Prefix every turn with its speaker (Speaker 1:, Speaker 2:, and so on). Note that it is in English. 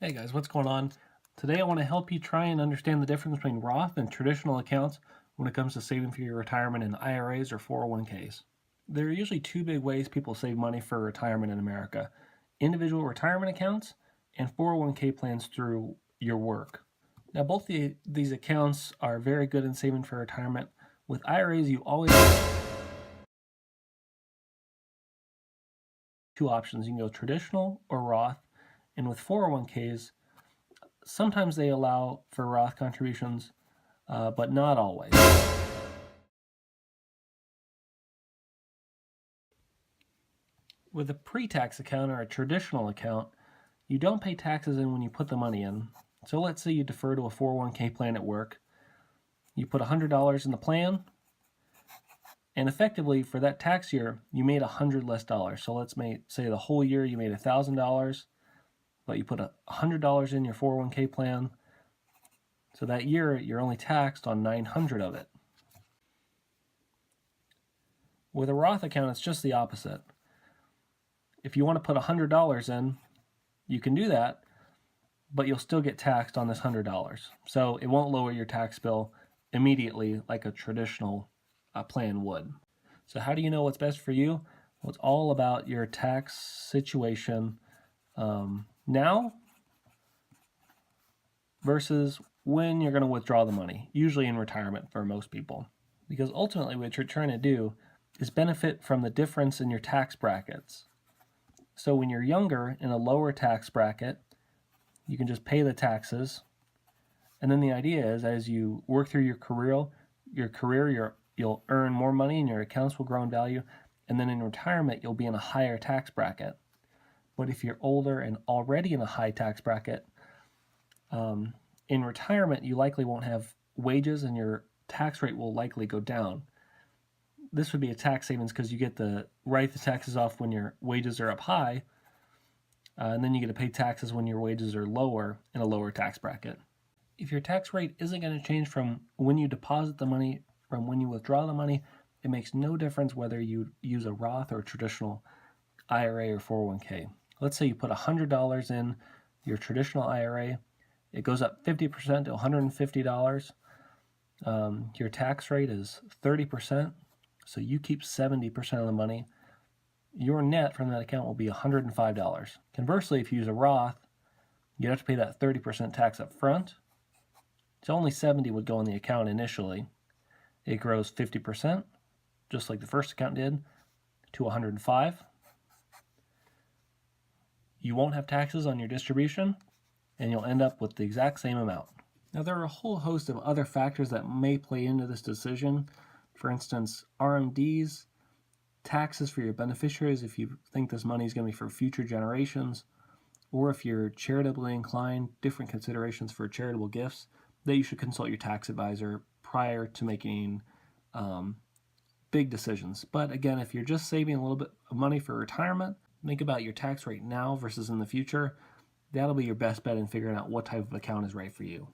Speaker 1: Hey guys, what's going on? Today I want to help you try and understand the difference between Roth and traditional accounts when it comes to saving for your retirement in IRAs or 401ks. There are usually two big ways people save money for retirement in America: individual retirement accounts and 401k plans through your work. Now, both these accounts are very good in saving for retirement. With IRAs, you always have two options. You can go traditional or Roth, and with 401ks, sometimes they allow for Roth contributions, but not always. With a pre-tax account or a traditional account, you don't pay taxes in when you put the money in. So let's say you defer to a 401k plan at work. You put $100 in the plan, and effectively for that tax year, you made $100 less. So let's say the whole year you made $1,000, but you put $100 in your 401k plan. So that year you're only taxed on 900 of it. With a Roth account, it's just the opposite. If you want to put $100 in, you can do that, but you'll still get taxed on this $100. So it won't lower your tax bill immediately like a traditional plan would. So how do you know what's best for you? Well, it's all about your tax situation now versus when you're going to withdraw the money, usually in retirement for most people. Because ultimately what you're trying to do is benefit from the difference in your tax brackets. So when you're younger in a lower tax bracket, you can just pay the taxes. And then the idea is as you work through your career, you'll earn more money and your accounts will grow in value. And then in retirement, you'll be in a higher tax bracket. But if you're older and already in a high tax bracket, in retirement, you likely won't have wages and your tax rate will likely go down. This would be a tax savings because you get to write the taxes off when your wages are up high, and then you get to pay taxes when your wages are lower in a lower tax bracket. If your tax rate isn't going to change from when you deposit the money from when you withdraw the money, it makes no difference whether you use a Roth or a traditional IRA or 401k. Let's say you put $100 in your traditional IRA. It goes up 50% to $150. Your tax rate is 30%, so you keep 70% of the money. Your net from that account will be $105. Conversely, if you use a Roth, you have to pay that 30% tax up front. So only 70 would go in the account initially. It grows 50%, just like the first account did, to 105. You won't have taxes on your distribution, and you'll end up with the exact same amount. Now, there are a whole host of other factors that may play into this decision. For instance, RMDs, taxes for your beneficiaries if you think this money is going to be for future generations, or if you're charitably inclined, different considerations for charitable gifts that you should consult your tax advisor prior to making big decisions. But again, if you're just saving a little bit of money for retirement, think about your tax rate now versus in the future. That'll be your best bet in figuring out what type of account is right for you.